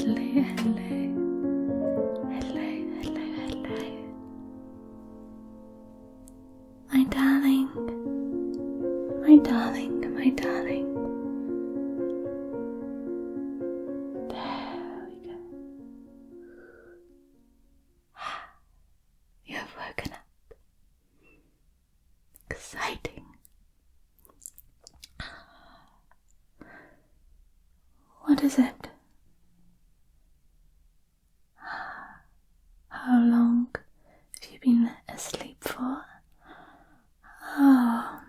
hello, hello, hello, hello. My darling, my darling, my darling. There we go. You have woken up. Exciting. What is it? How long have you been asleep for? Oh,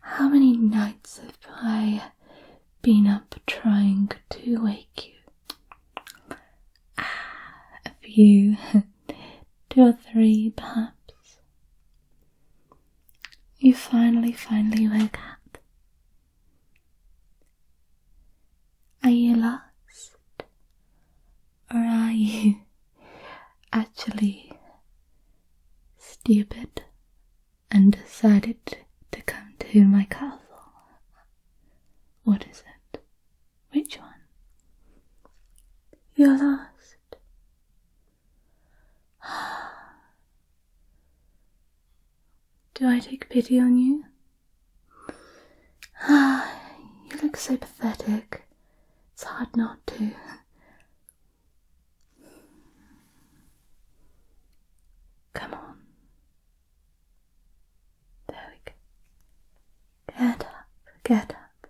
how many nights have I been up trying to wake you? A few, 2 or 3 perhaps. You finally woke up. Are you lost? Or are you actually stupid and decided to come to my castle? What is it? Which one? You're lost. Do I take pity on you? You look so pathetic. It's hard not to. Come on. There we go. Get up, get up.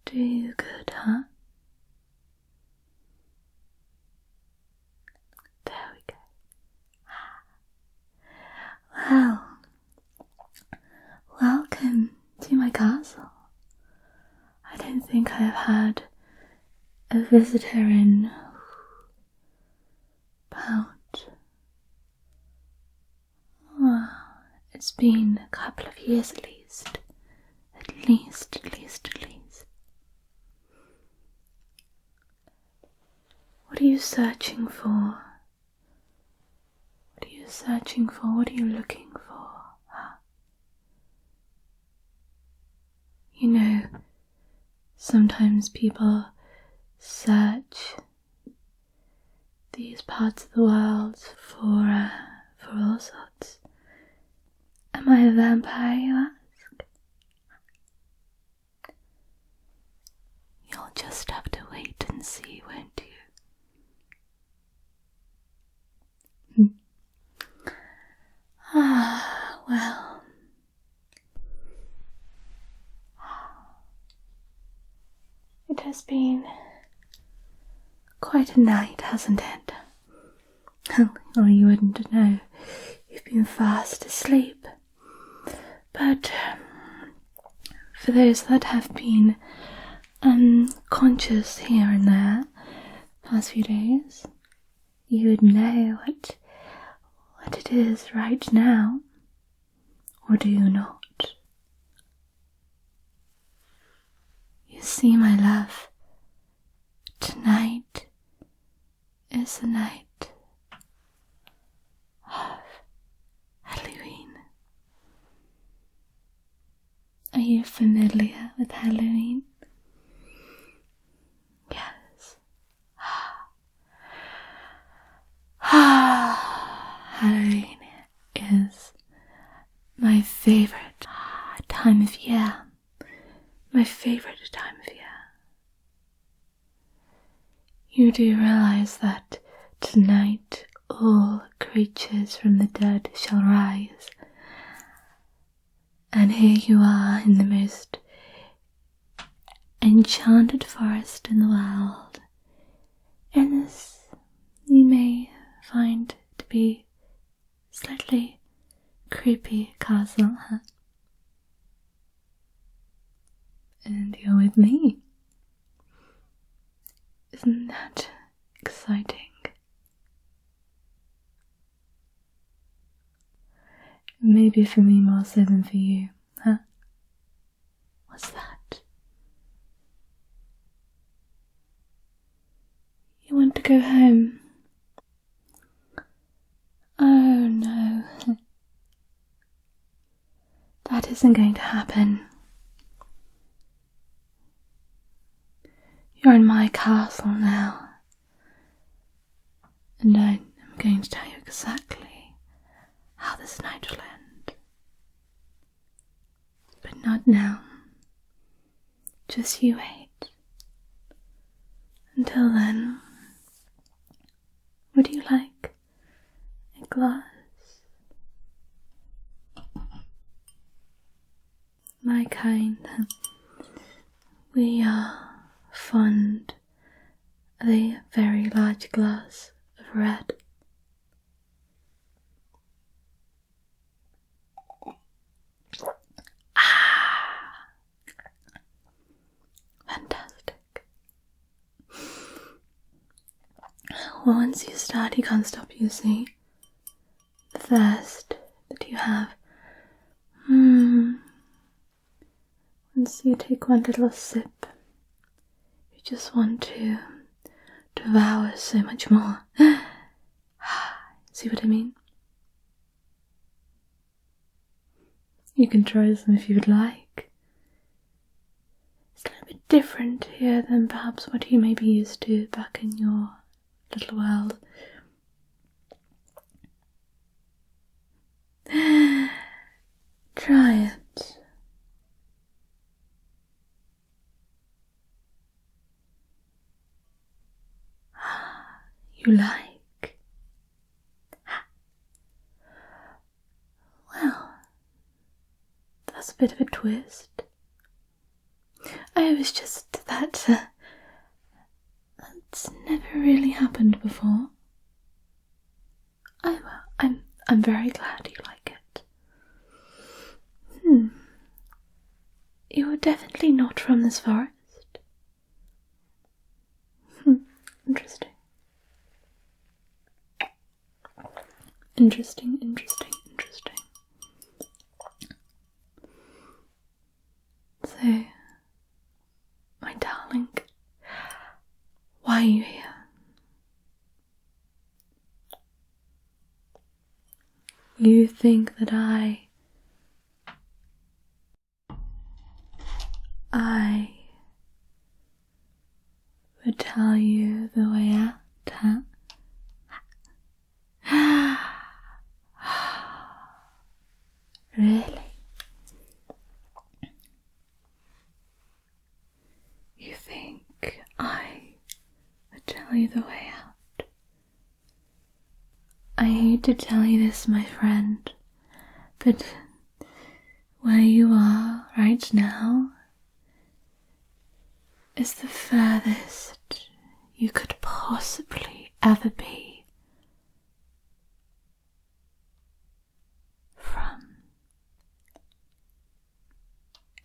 Do you good, huh? There we go. Well, welcome to my castle. I don't think I have had a visitor in about, it's been a couple of years at least. At least. What are you searching for? What are you searching for? What are you looking for? You know, sometimes people search these parts of the world for all sorts. Am I a vampire, you ask? You'll just have to wait and see, won't you? Well. It has been quite a night, hasn't it? Or you wouldn't know. You've been fast asleep. But for those that have been unconscious here and there past few days, you would know what it is right now. Or do you not? You see, my love, tonight is the night of Halloween. Are you familiar with Halloween? Yes. Halloween is my favorite time of year. My favorite time of year. You do realize that tonight all creatures from the dead shall rise. And here you are in the most enchanted forest in the world. And this you may find to be slightly creepy castle, huh? And you're with me. Isn't that exciting? Maybe for me more so than for you, huh? What's that? You want to go home? Oh no. That isn't going to happen. You're in my castle now, and I'm going to tell you exactly how this night will end. But not now. Just you wait. Until then, would you like a glass? My kind, we are fond of a very large glass of red. Fantastic. Well, once you start, you can't stop, you see. The thirst that you have. Once you take one little sip, you just want to devour so much more. See what I mean? You can try some if you would like. It's a little bit different here than perhaps what you may be used to back in your little world. Try it. You like? Well, that's a bit of a twist. I was just that that's never really happened before. Oh well, I'm very glad you like it. You are definitely not from this forest. Interesting. Interesting. So, my darling, why are you here? You think that I would tell you the way out, huh? Really? You think I would tell you the way out? I hate to tell you this, my friend, but where you are right now is the furthest you could possibly ever be from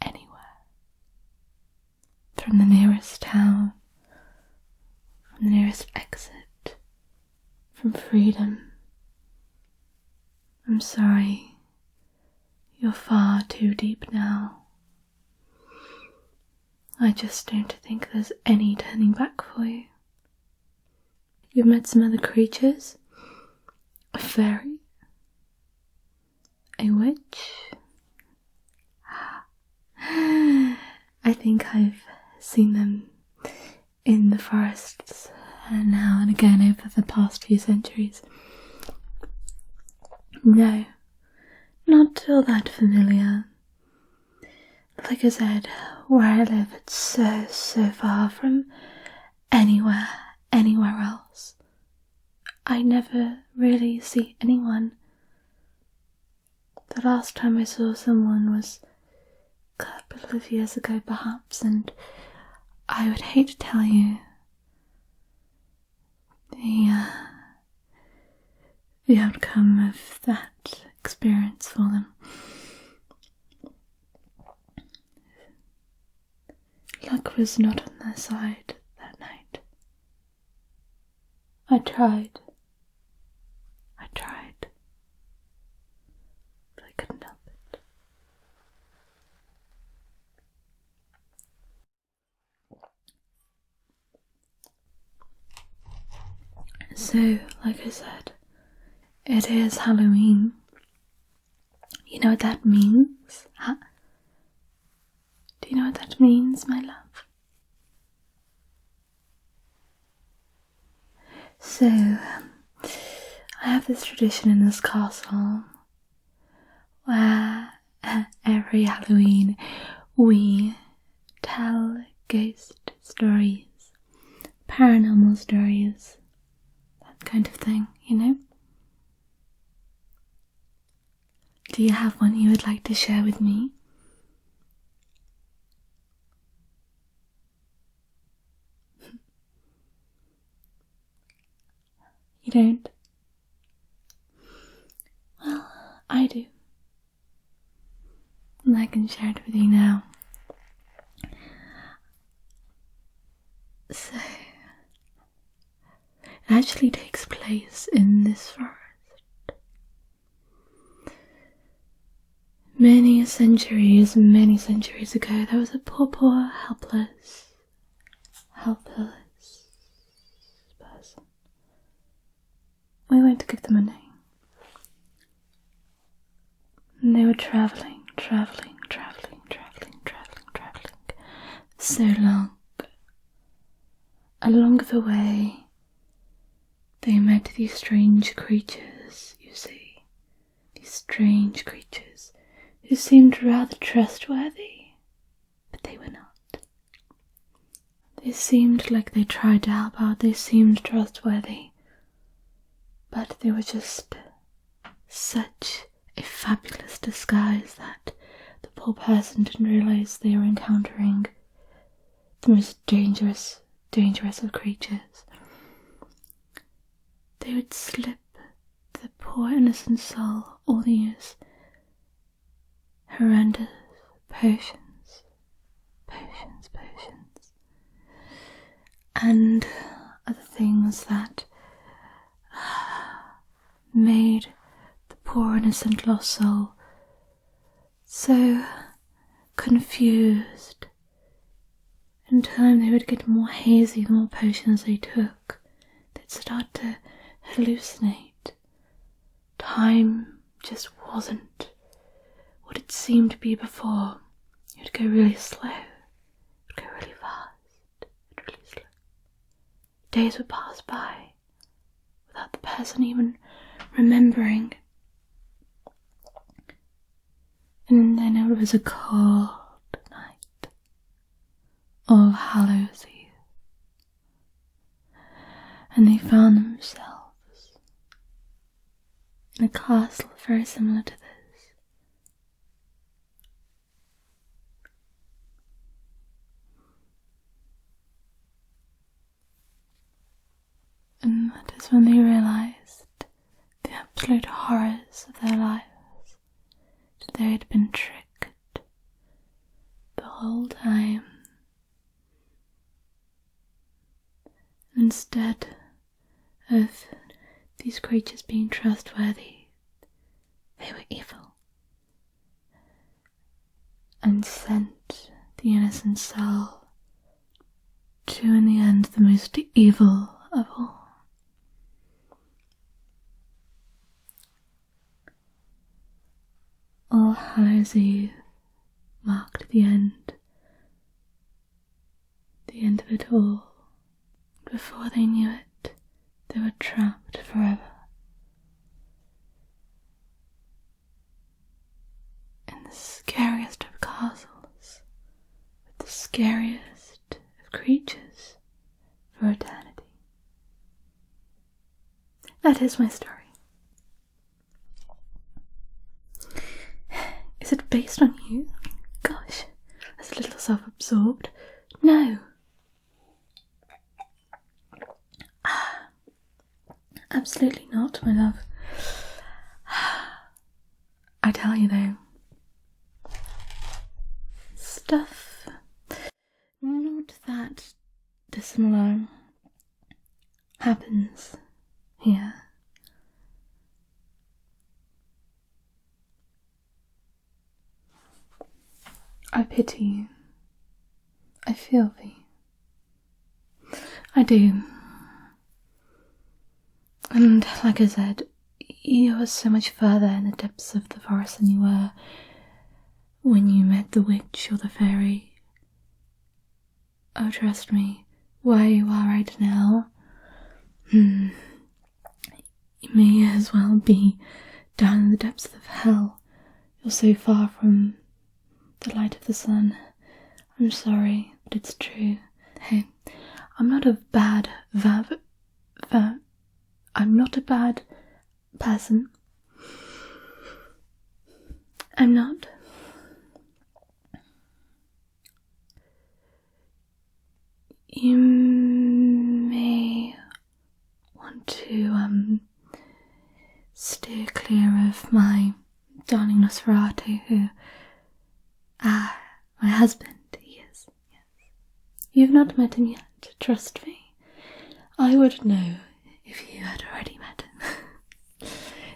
anywhere. From the nearest town, from the nearest exit, from freedom. I'm sorry, you're far too deep now. I just don't think there's any turning back for you. You've met some other creatures, a fairy, a witch. I think I've seen them in the forests now and again over the past few centuries. No, not all that familiar. Like I said, where I live, it's so far from anywhere else. I never really see anyone. The last time I saw someone was a couple of years ago, perhaps, and I would hate to tell you the outcome of that experience for them. Luck was not on their side that night. I tried, but I couldn't help it. So, like I said, it is Halloween. You know what that means? Huh? Do you know what that means, my love? So, I have this tradition in this castle where every Halloween we tell ghost stories, paranormal stories, that kind of thing, you know? Do you have one you would like to share with me? You don't? Well, I do. And I can share it with you now. So, it actually takes place in this forest. Many centuries ago, there was a poor, helpless person. We won't give them a name. And they were travelling so long. Along the way, they met these strange creatures, you see. These strange creatures who seemed rather trustworthy, but they were not. They seemed like they tried to help out, they seemed trustworthy, but they were just such a fabulous disguise that the poor person didn't realize they were encountering the most dangerous of creatures. They would slip the poor innocent soul all these horrendous potions, and other things that made the poor innocent lost soul so confused. In time they would get more hazy the more potions they took. They'd start to hallucinate. Time just wasn't what it seemed to be before. It would go really slow. It would go really fast. Really slow. Days would pass by without the person even remembering. And then it was a cold night of Hallows Eve, and they found themselves in a castle very similar to this. And that is when they realized the absolute horrors of their lives. They had been tricked the whole time. Instead of these creatures being trustworthy, they were evil and sent the innocent soul to, in the end, the most evil of all. All Hallows Eve marked the end of it all. Before they knew it, they were trapped forever in the scariest of castles, with the scariest of creatures for eternity. That is my story. Is it based on you? Gosh, that's a little self-absorbed. No. Absolutely not, my love. I tell you though, stuff not that dissimilar happens here. I pity you. I feel for you. I do. And like I said, you were so much further in the depths of the forest than you were when you met the witch or the fairy. Oh, trust me, where you are right now, You may as well be down in the depths of hell. You're so far from the light of the sun. I'm sorry, but it's true. Hey, I'm not a bad I'm not a bad person. I'm not. You may want to steer clear of my darling Nosferatu, who my husband he is. Yes. You've not met him yet, trust me. I would know if you had already met him.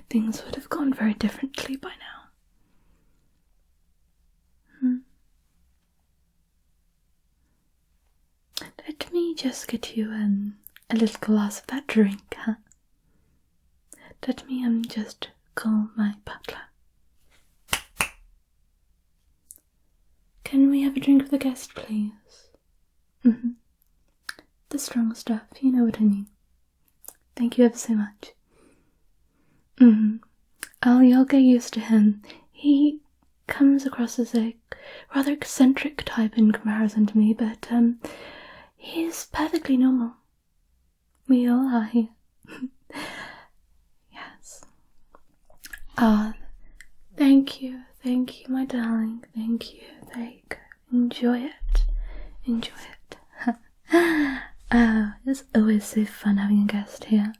Things would have gone very differently by now. Let me just get you a little glass of that drink, huh? Let me just call my butler. Can we have a drink with the guest, please? The strong stuff, you know what I mean. Thank you ever so much. Oh, you'll get used to him. He comes across as a rather eccentric type in comparison to me, but he's perfectly normal. We all are here. Yes. Thank you, my darling. Thank you. There you go. Enjoy it. It's always so fun having a guest here.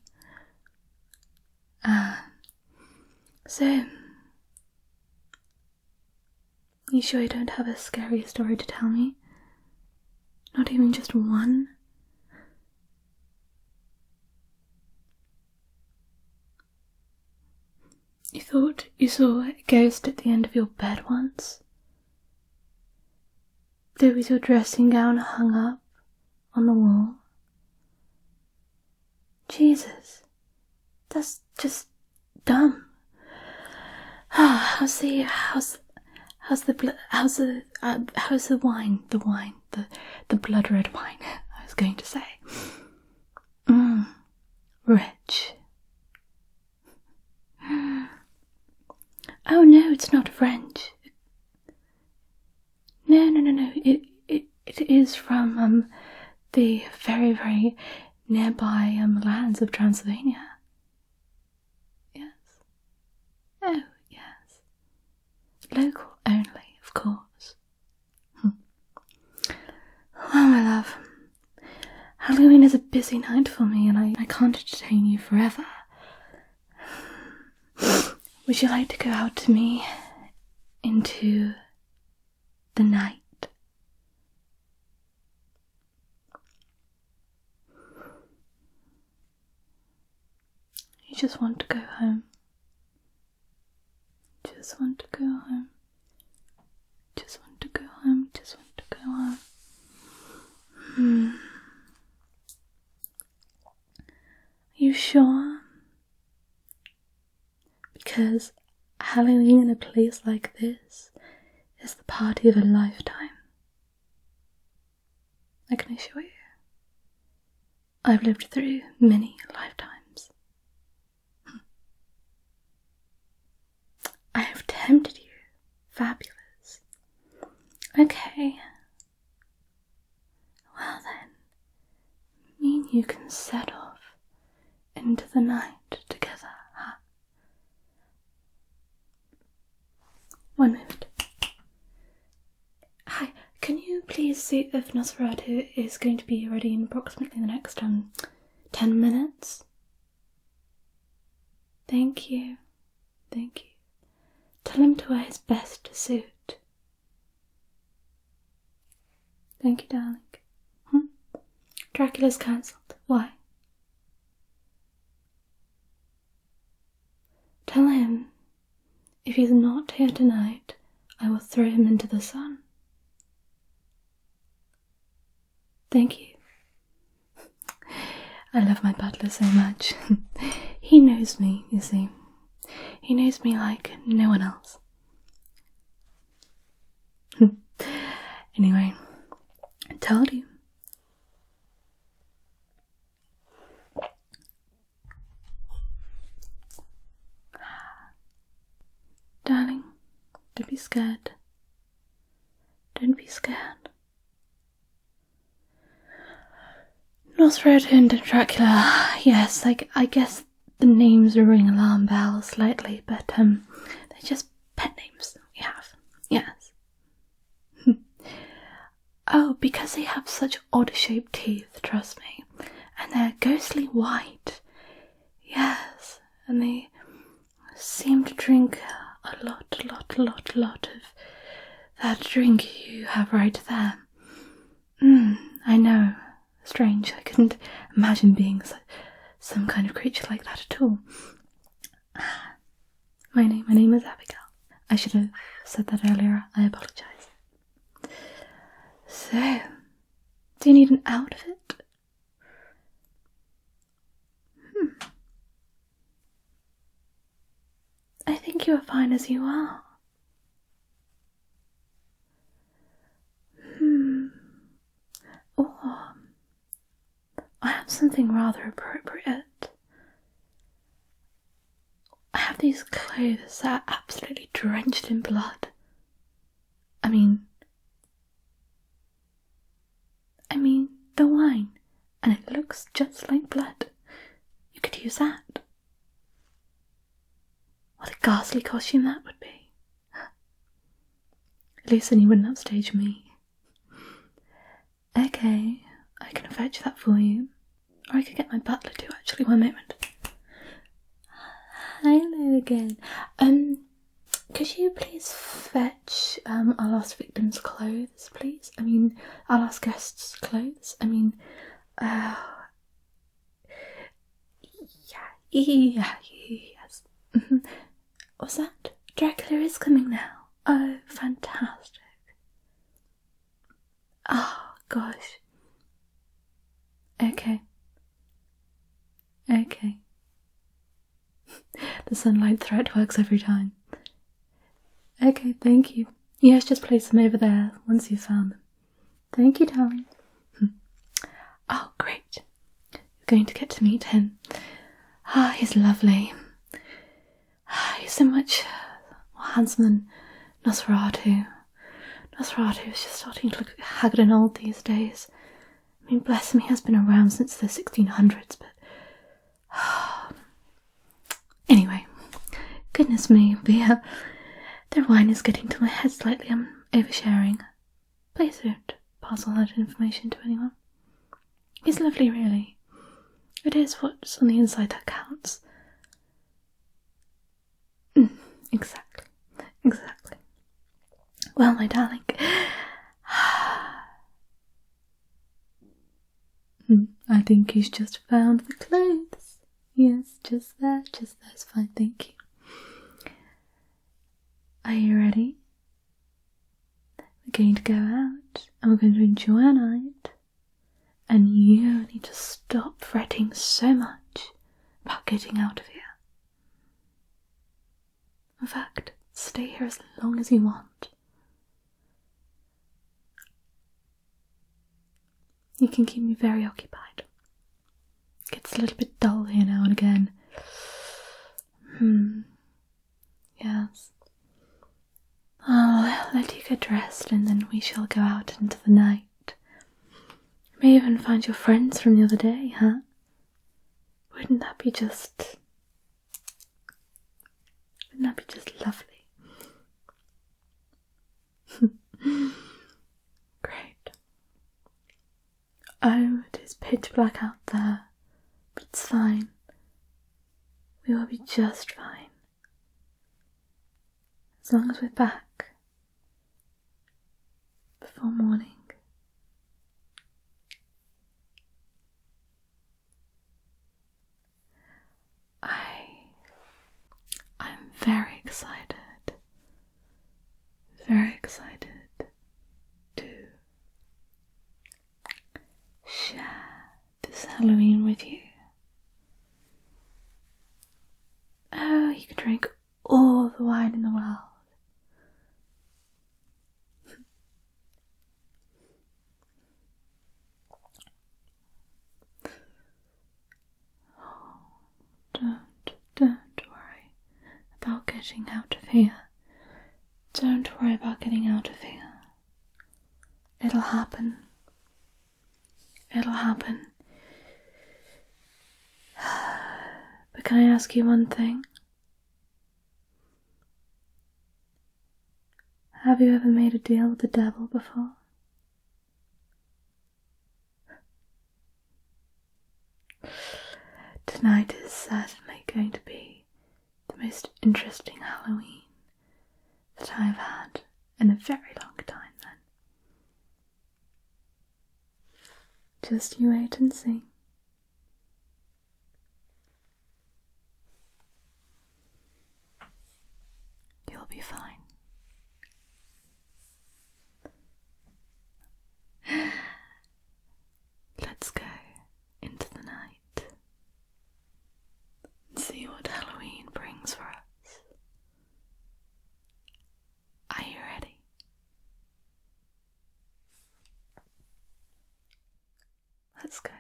So, you sure you don't have a scary story to tell me? Not even just one? You thought you saw a ghost at the end of your bed once? There was your dressing gown hung up on the wall? Jesus, that's just dumb. How's the wine? The blood red wine, I was going to say. Rich. Oh no, it's not French. No. It is from the very, very nearby lands of Transylvania. Yes. Oh, yes. Local only, of course. Well, my love, Halloween is a busy night for me, and I can't entertain you forever. Would you like to go out to me into the night? You just want to go home. Just want to go home. Just want to go home. Just want to go home. Are you sure? Because Halloween in a place like this is the party of a lifetime. I can assure you. I've lived through many lifetimes. I have tempted you. Fabulous. Okay. Well then, me and you can set off into the night together, huh? One moment. Hi, can you please see if Nosferatu is going to be ready in approximately the next 10 minutes? Thank you. Tell him to wear his best suit. Thank you, darling. Dracula's cancelled. Why? Tell him if he's not here tonight, I will throw him into the sun. Thank you. I love my butler so much. He knows me, you see. He knows me like no one else. Anyway, I told you. scared. Don't be scared. Nosferatu and Dracula, yes, I guess the names ring alarm bells slightly, but they're just pet names we have. Yes. Oh, because they have such odd-shaped teeth, trust me. And they're ghostly white. Yes, and they seem to drink a lot of that drink you have right there. I know. Strange. I couldn't imagine being some kind of creature like that at all. My name is Abigail. I should have said that earlier. I apologise. So, do you need an outfit? I think you are fine as you are. Or I have something rather appropriate. I have these clothes that are absolutely drenched in blood. I mean the wine, and it looks just like blood. You could use that. What a ghastly costume that would be. At least then you wouldn't upstage me. Okay, I can fetch that for you. Or I could get my butler to, actually. One moment. Hello again. Could you please fetch our last victim's clothes, please? Our last guest's clothes? Yes. What's that? Dracula is coming now. Oh, fantastic. Oh, gosh. Okay. The sunlight threat works every time. Okay, thank you. Yes, just place them over there once you've found them. Thank you, darling. Oh, great. You're going to get to meet him. He's lovely. He's so much more handsome than Nosferatu. Nosferatu is just starting to look haggard and old these days. Bless him, he has been around since the 1600s, but... Anyway, goodness me, the wine is getting to my head slightly. I'm oversharing. Please don't pass all that information to anyone. He's lovely, really. It is what's on the inside that counts. Exactly. Well, my darling, I think he's just found the clothes. Yes, just there, it's fine, thank you. Are you ready? We're going to go out, and we're going to enjoy our night, and you need to stop fretting so much about getting out of here. In fact, stay here as long as you want. You can keep me very occupied. It gets a little bit dull here now and again. Yes. I'll let you get dressed and then we shall go out into the night. You may even find your friends from the other day, huh? Wouldn't that be just lovely? Great. Oh, it is pitch black out there, but it's fine. We will be just fine. As long as we're back before morning. I'm very excited to share this Halloween with you. Oh, you can drink all the wine in the world. Don't worry about getting out of here. Don't It'll happen. But can I ask you one thing? Have you ever made a deal with the devil before? Tonight is certainly going to be the most interesting Halloween that I've had in a very long time then. Just you wait and see. You'll be fine. Let's go into the night and see what Halloween brings for us. Are you ready? Let's go.